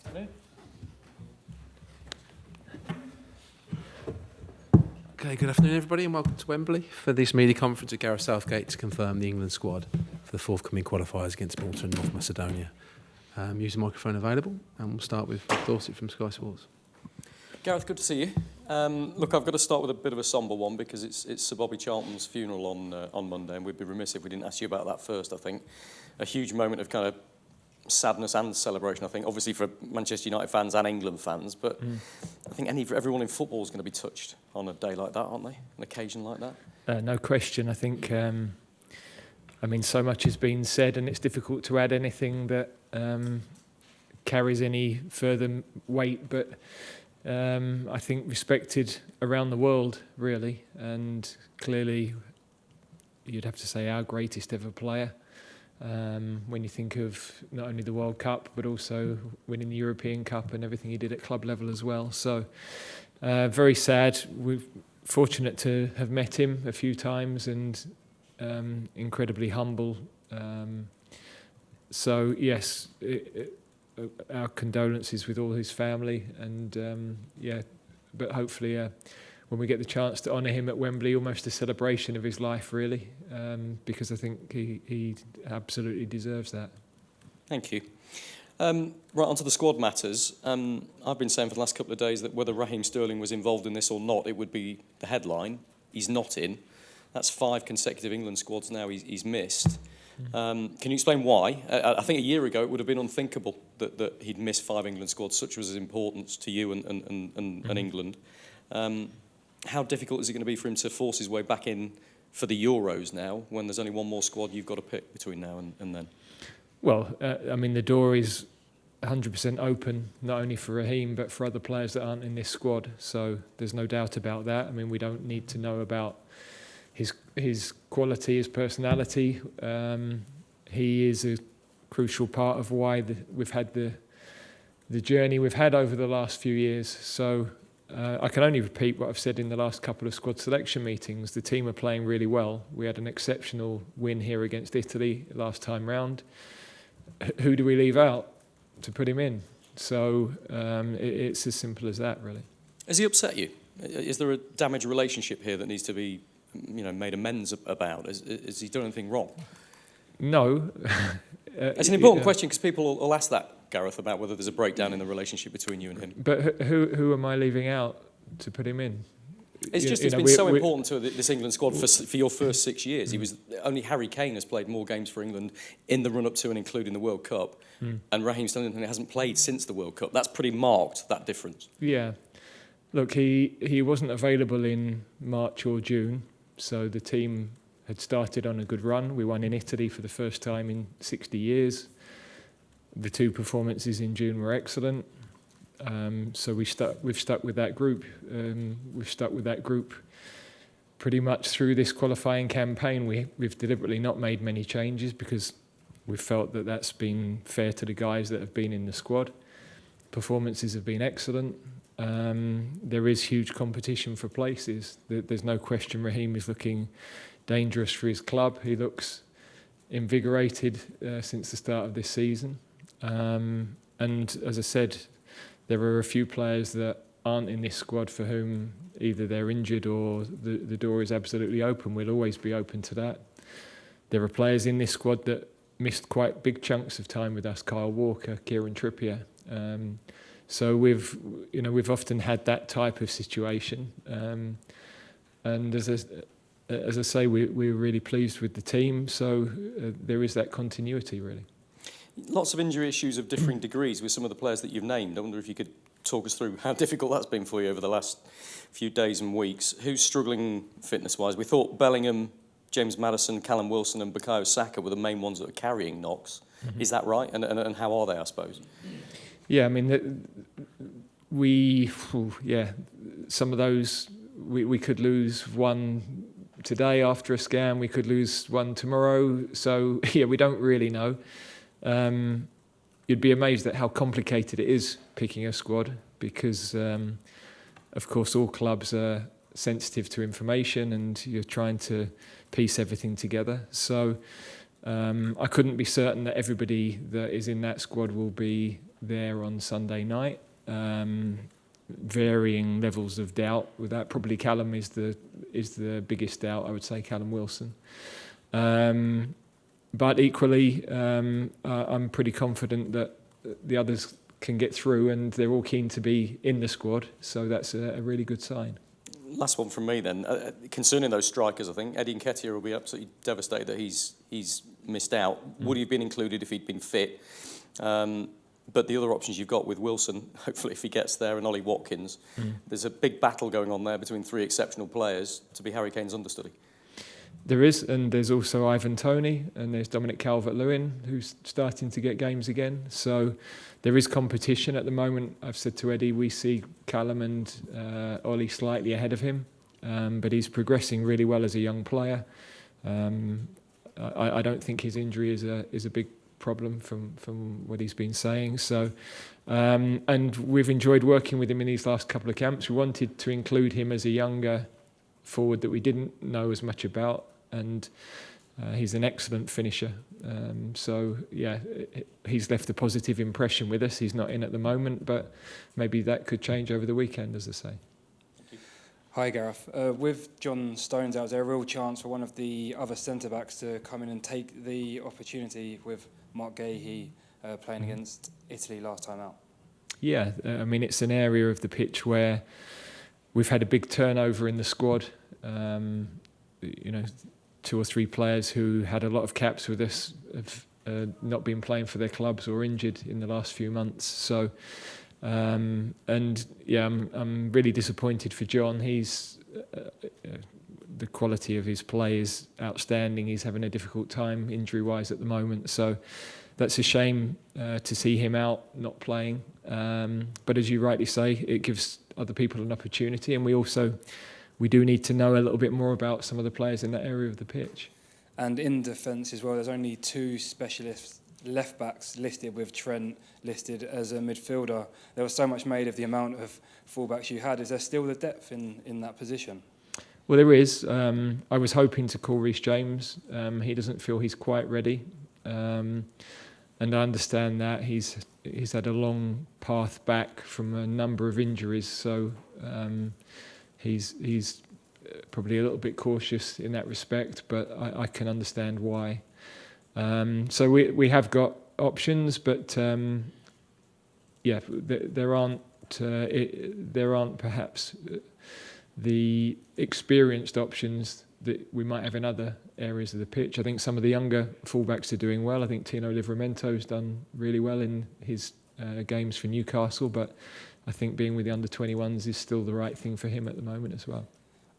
Afternoon. Okay, good afternoon everybody and welcome to Wembley for this media conference at Gareth Southgate to confirm the England squad for the forthcoming qualifiers against Malta and North Macedonia. Use the microphone available and we'll start with Dorset from Sky Sports. Gareth, good to see you. Look, I've got to start with a bit of a sombre one because it's Sir Bobby Charlton's funeral on Monday, and we'd be remiss if we didn't ask you about that first, I think. A huge moment of kind of sadness and celebration, I think, obviously for Manchester United fans and England fans, but I think everyone in football is going to be touched on a day like that, aren't they? An occasion like that? No question. I think, so much has been said and it's difficult to add anything that carries any further weight, but I think respected around the world, really, and clearly you'd have to say our greatest ever player. When you think of not only the World Cup but also winning the European Cup and everything he did at club level as well. So very sad. We're fortunate to have met him a few times and incredibly humble. So yes, our condolences with all his family and but hopefully when we get the chance to honour him at Wembley, almost a celebration of his life, really, because I think he absolutely deserves that. Thank you. Right, onto the squad matters. I've been saying for the last couple of days that whether Raheem Sterling was involved in this or not, it would be the headline. He's not in. That's 5 consecutive England squads now he's missed. Can you explain why? I think a year ago it would have been unthinkable that he'd miss 5 England squads, such was his importance to you and England. How difficult is it going to be for him to force his way back in for the Euros now, when there's only one more squad you've got to pick between now and then? Well, the door is 100% open, not only for Raheem, but for other players that aren't in this squad. So there's no doubt about that. We don't need to know about his quality, his personality. He is a crucial part of why we've had the journey we've had over the last few years. So I can only repeat what I've said in the last couple of squad selection meetings. The team are playing really well. We had an exceptional win here against Italy last time round. Who do we leave out to put him in? So it's as simple as that, really. Has he upset you? Is there a damaged relationship here that needs to be made amends about? Has he done anything wrong? No. It's an important question because people will ask that, Gareth, about whether there's a breakdown in the relationship between you and him. But who am I leaving out to put him in? It's been so important to this England squad for your first 6 years. Only Harry Kane has played more games for England in the run-up to and including the World Cup, and Raheem Sterling hasn't played since the World Cup. That's pretty marked, that difference. Yeah. Look, he wasn't available in March or June, so the team had started on a good run. We won in Italy for the first time in 60 years. The 2 performances in June were excellent. So we've stuck with that group. We've stuck with that group pretty much through this qualifying campaign. We've deliberately not made many changes because we've felt that that's been fair to the guys that have been in the squad. Performances have been excellent. There is huge competition for places. There's no question Raheem is looking dangerous for his club. He looks invigorated since the start of this season. And as I said, there are a few players that aren't in this squad for whom either they're injured or the door is absolutely open. We'll always be open to that. There are players in this squad that missed quite big chunks of time with us: Kyle Walker, Kieran Trippier. So we've often had that type of situation. And as I say, we're really pleased with the team. So there is that continuity, really. Lots of injury issues of differing degrees with some of the players that you've named. I wonder if you could talk us through how difficult that's been for you over the last few days and weeks. Who's struggling fitness-wise? We thought Bellingham, James Maddison, Callum Wilson and Bukayo Saka were the main ones that are carrying knocks. Mm-hmm. Is that right? And how are they, I suppose? Yeah, some of those, we could lose one today after a scan, we could lose one tomorrow. So, we don't really know. You'd be amazed at how complicated it is picking a squad because, of course, all clubs are sensitive to information and you're trying to piece everything together. So I couldn't be certain that everybody that is in that squad will be there on Sunday night. Varying levels of doubt with that. Probably Callum is the biggest doubt, I would say, Callum Wilson. But equally, I'm pretty confident that the others can get through, and they're all keen to be in the squad, so that's a really good sign. Last one from me then. Concerning those strikers, I think Eddie Nketiah will be absolutely devastated that he's missed out. Would he have been included if he'd been fit? But the other options you've got with Wilson, hopefully if he gets there, and Ollie Watkins, there's a big battle going on there between three exceptional players to be Harry Kane's understudy. There is, and there's also Ivan Toney, and there's Dominic Calvert-Lewin, who's starting to get games again. So there is competition at the moment. I've said to Eddie, we see Callum and Ollie slightly ahead of him, but he's progressing really well as a young player. I don't think his injury is a big problem from what he's been saying. So, and we've enjoyed working with him in these last couple of camps. We wanted to include him as a younger forward that we didn't know as much about, and he's an excellent finisher. So yeah, he's left a positive impression with us. He's not in at the moment, but maybe that could change over the weekend, as I say. Hi Gareth. With John Stones out, is there a real chance for one of the other centre-backs to come in and take the opportunity with Mark Gahey playing against Italy last time out? Yeah, I mean, it's an area of the pitch where we've had a big turnover in the squad. 2 or 3 players who had a lot of caps with us have not been playing for their clubs or injured in the last few months. So, I'm really disappointed for John. He's the quality of his play is outstanding. He's having a difficult time injury-wise at the moment. So that's a shame to see him out, not playing. But as you rightly say, it gives other people an opportunity, and we do need to know a little bit more about some of the players in that area of the pitch. And in defence as well, there's only 2 specialist left-backs listed, with Trent listed as a midfielder. There was so much made of the amount of fullbacks you had. Is there still the depth in that position? Well, there is. I was hoping to call Reece James. He doesn't feel he's quite ready. And I understand that he's had a long path back from a number of injuries, so he's probably a little bit cautious in that respect, but I can understand why. So we have got options, but there aren't perhaps the experienced options that we might have in other areas of the pitch. I think some of the younger fullbacks are doing well. I think Tino Livramento's done really well in his games for Newcastle, but I think being with the under-21s is still the right thing for him at the moment as well.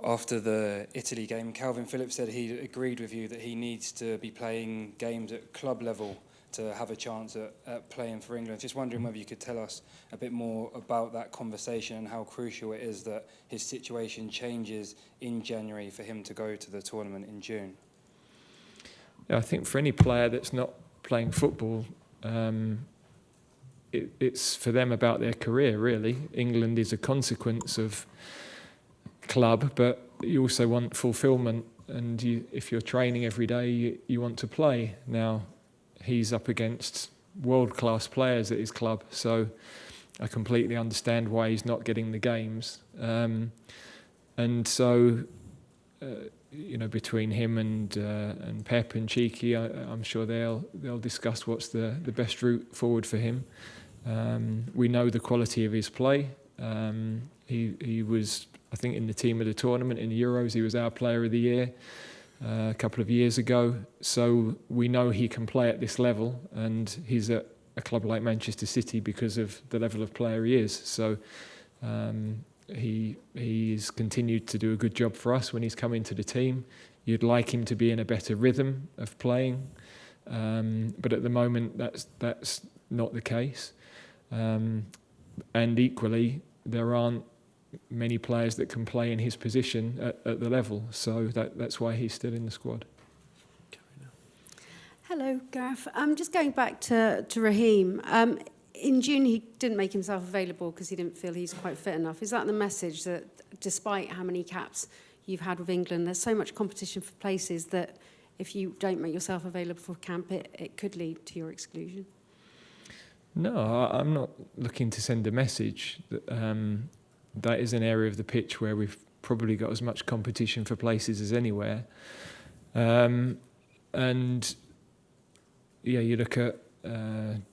After the Italy game, Kalvin Phillips said he agreed with you that he needs to be playing games at club level to have a chance at playing for England. Just wondering whether you could tell us a bit more about that conversation and how crucial it is that his situation changes in January for him to go to the tournament in June. Yeah, I think for any player that's not playing football, it's for them about their career, really. England is a consequence of club, but you also want fulfilment, and if you're training every day, you want to play. Now, he's up against world-class players at his club, so I completely understand why he's not getting the games. And so, between him and Pep and Cheeky, I'm sure they'll discuss what's the best route forward for him. We know the quality of his play. He was, I think, in the team of the tournament in the Euros. He was our Player of the Year a couple of years ago. So we know he can play at this level, and he's at a club like Manchester City because of the level of player he is. So he's continued to do a good job for us when he's come into the team. You'd like him to be in a better rhythm of playing, but at the moment that's not the case. And equally, there aren't many players that can play in his position at the level, so that's why he's still in the squad. Hello, Gareth. Just going back to Raheem. In June, he didn't make himself available because he didn't feel he's quite fit enough. Is that the message, that despite how many caps you've had with England, there's so much competition for places that if you don't make yourself available for camp, it could lead to your exclusion? No, I'm not looking to send a message. That is an area of the pitch where we've probably got as much competition for places as anywhere. And yeah, you look at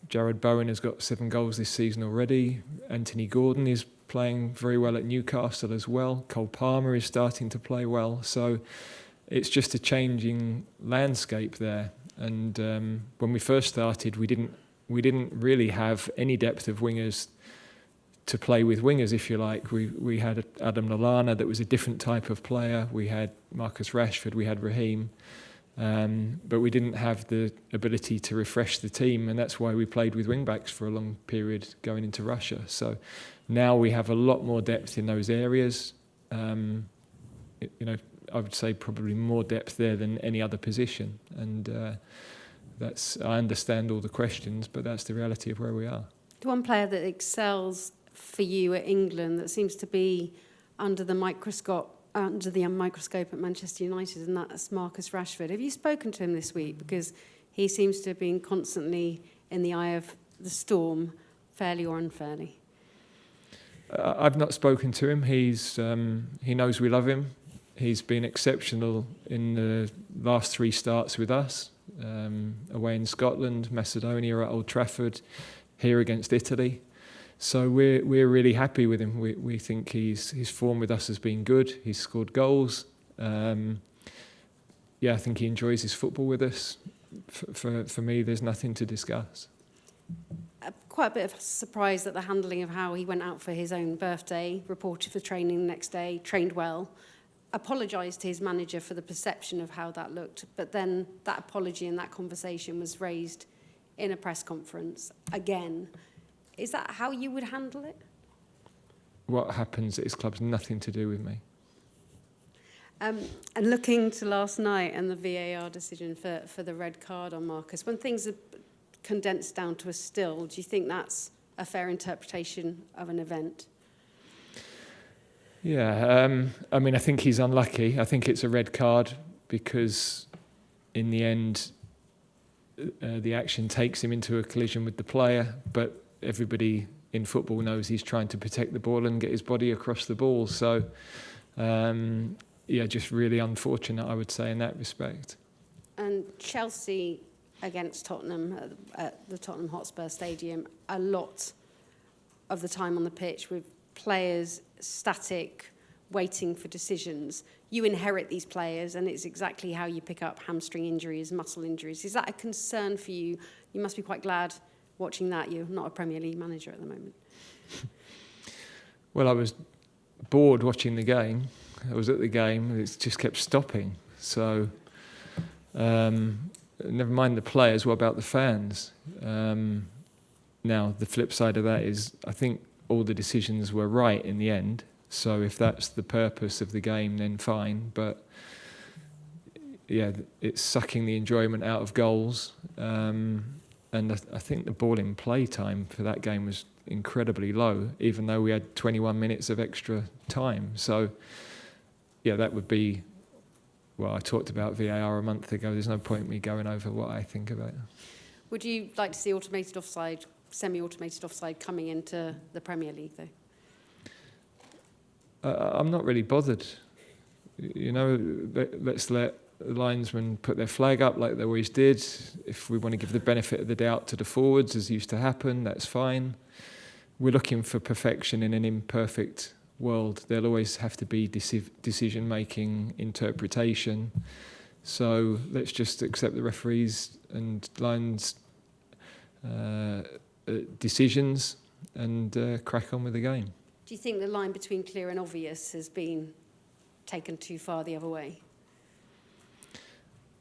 Jared Bowen has got 7 goals this season already. Anthony Gordon is playing very well at Newcastle as well. Cole Palmer is starting to play well. So it's just a changing landscape there. And when we first started, we didn't really have any depth of wingers to play with wingers, if you like. We had Adam Lallana that was a different type of player. We had Marcus Rashford, we had Raheem. But we didn't have the ability to refresh the team, and that's why we played with wing-backs for a long period going into Russia. So now we have a lot more depth in those areas. I would say probably more depth there than any other position. And I understand all the questions, but that's the reality of where we are. The one player that excels for you at England that seems to be under the microscope at Manchester United, and that's Marcus Rashford. Have you spoken to him this week? Because he seems to have been constantly in the eye of the storm, fairly or unfairly. I've not spoken to him. He knows we love him. He's been exceptional in the last 3 starts with us, away in Scotland, Macedonia at Old Trafford, here against Italy. So we're really happy with him. We think his form with us has been good. He's scored goals. I think he enjoys his football with us. For me, there's nothing to discuss. Quite a bit of surprise at the handling of how he went out for his own birthday, reported for training the next day, trained well, apologised to his manager for the perception of how that looked, but then that apology and that conversation was raised in a press conference again. Is that how you would handle it? What happens at his club's nothing to do with me. And looking to last night and the VAR decision for the red card on Marcus, when things are condensed down to a still, do you think that's a fair interpretation of an event? Yeah, I think he's unlucky. I think it's a red card because in the end, the action takes him into a collision with the player, but everybody in football knows he's trying to protect the ball and get his body across the ball. So, just really unfortunate, I would say, in that respect. And Chelsea against Tottenham at the Tottenham Hotspur Stadium, a lot of the time on the pitch with players static, waiting for decisions. You inherit these players, and it's exactly how you pick up hamstring injuries, muscle injuries. Is that a concern for you? You must be quite glad watching that. You're not a Premier League manager at the moment. Well, I was bored watching the game. I was at the game, and it just kept stopping. So, never mind the players, what about the fans? Now, the flip side of that is, I think all the decisions were right in the end. So if that's the purpose of the game, then fine. But yeah, it's sucking the enjoyment out of goals. And I think the ball in play time for that game was incredibly low, even though we had 21 minutes of extra time. So yeah, that would be, well, I talked about VAR a month ago. There's no point in me going over what I think about it. Would you like to see automated offside, semi-automated offside coming into the Premier League, though? I'm not really bothered. Let's let the linesmen put their flag up like they always did. If we want to give the benefit of the doubt to the forwards, as used to happen, that's fine. We're looking for perfection in an imperfect world. There'll always have to be decision-making, interpretation. So let's just accept the referees and lines' decisions and crack on with the game. Do you think the line between clear and obvious has been taken too far the other way?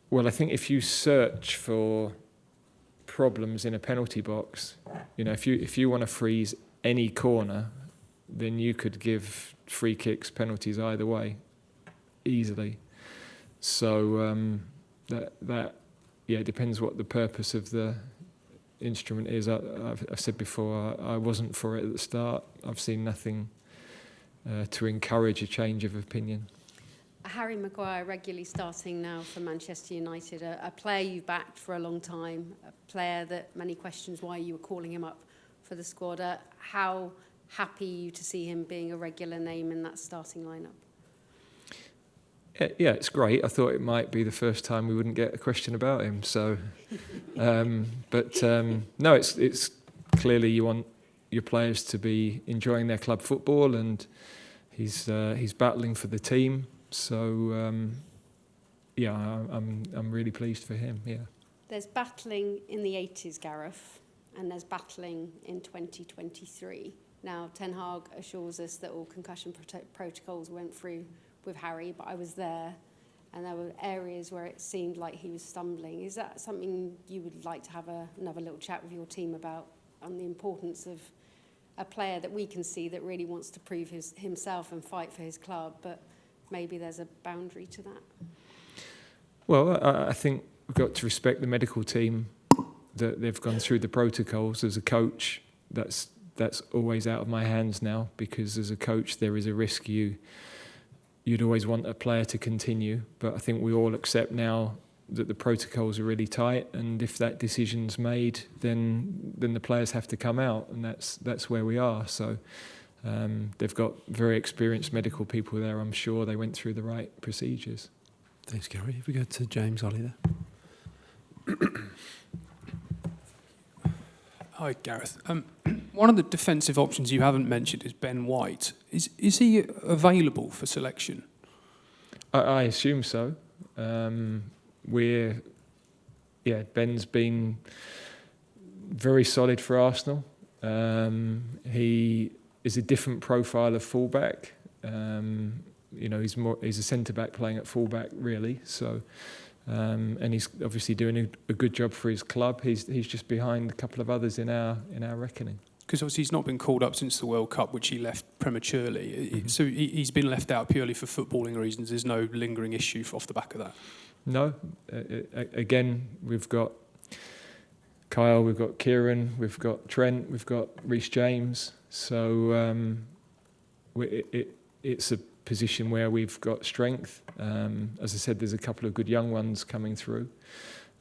Well, I think if you search for problems in a penalty box, if you want to freeze any corner, then you could give free kicks, penalties either way, easily. So it depends what the purpose of the instrument is. I've said before, I wasn't for it at the start. I've seen nothing to encourage a change of opinion. Harry Maguire regularly starting now for Manchester United, a player you've backed for a long time, a player that many questions why you were calling him up for the squad. How happy are you to see him being a regular name in that starting lineup? Yeah, it's great. I thought it might be the first time we wouldn't get a question about him. So, no, it's clearly you want your players to be enjoying their club football, and he's battling for the team. So, yeah, I'm really pleased for him. Yeah. There's battling in the 80s, Gareth, and there's battling in 2023. Now, Ten Hag assures us that all concussion protocols went through with Harry, but I was there, and there were areas where it seemed like he was stumbling. Is that something you would like to have another little chat with your team about, on the importance of a player that we can see that really wants to prove himself and fight for his club, but maybe there's a boundary to that? Well, I think we've got to respect the medical team, that they've gone through the protocols. As a coach, that's always out of my hands now, because as a coach there is a risk you'd always want a player to continue, but I think we all accept now that the protocols are really tight, and if that decision's made, then the players have to come out, and that's where we are. So they've got very experienced medical people there. I'm sure they went through the right procedures. Thanks, Gary. If we go to James Ollie there. Hi, Gareth. One of the defensive options you haven't mentioned is Ben White. Is he available for selection? I assume so. Ben's been very solid for Arsenal. He is a different profile of fullback. He's a centre back playing at fullback, really. So. And he's obviously doing a good job for his club. He's just behind a couple of others in our reckoning. Because obviously he's not been called up since the World Cup, which he left prematurely. Mm-hmm. So he's been left out purely for footballing reasons. There's no lingering issue off the back of that. No. Again, we've got Kyle, we've got Kieran, we've got Trent, we've got Reece James. So it's a position where we've got strength. As I said, there's a couple of good young ones coming through,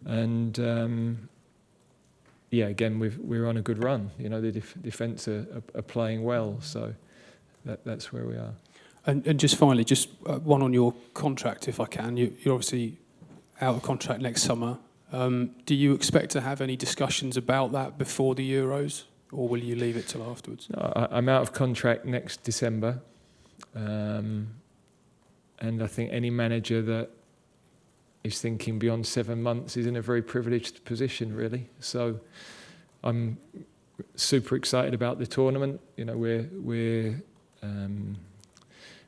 and again we're on a good run. The defence are playing well, so that's where we are. And just finally, just one on your contract, if I can. You're obviously out of contract next summer. Do you expect to have any discussions about that before the Euros, or will you leave it till afterwards? No, I'm out of contract next December. And I think any manager that is thinking beyond 7 months is in a very privileged position, really. So I'm super excited about the tournament. We're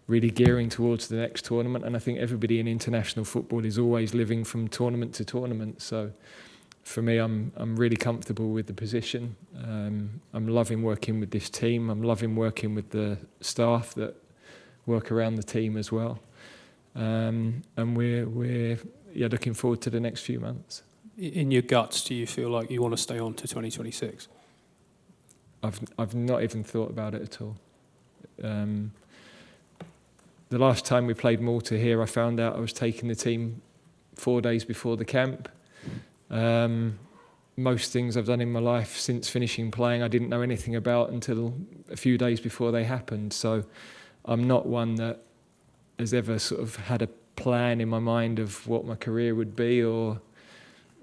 really gearing towards the next tournament, and I think everybody in international football is always living from tournament to tournament. So for me, I'm really comfortable with the position. I'm loving working with this team. I'm loving working with the staff that work around the team as well, and we're looking forward to the next few months. In your guts, do you feel like you want to stay on to 2026? I've not even thought about it at all. The last time we played Malta here, I found out I was taking the team 4 days before the camp. Most things I've done in my life since finishing playing, I didn't know anything about until a few days before they happened. So I'm not one that has ever sort of had a plan in my mind of what my career would be, or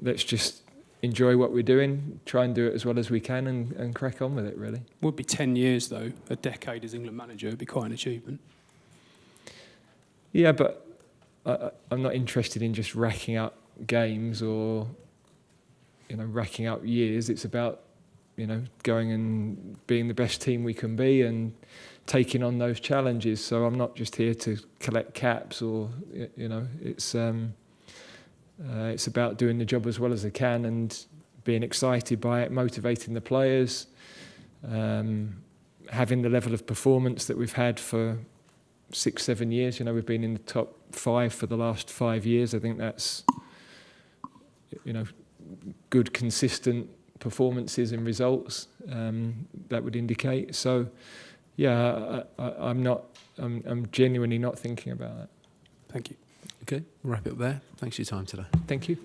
let's just enjoy what we're doing, try and do it as well as we can, and crack on with it, really. Would be 10 years, though. A decade as England manager would be quite an achievement. Yeah, but I'm not interested in just racking up games or, racking up years. It's about, going and being the best team we can be and taking on those challenges. So I'm not just here to collect caps, or it's about doing the job as well as I can and being excited by it, motivating the players, having the level of performance that we've had for 6-7 years. We've been in the top 5 for the last 5 years. I think that's good, consistent performances and results that would indicate. So I'm genuinely not thinking about that. Thank you. Okay, we'll wrap it up there. Thanks for your time today. Thank you.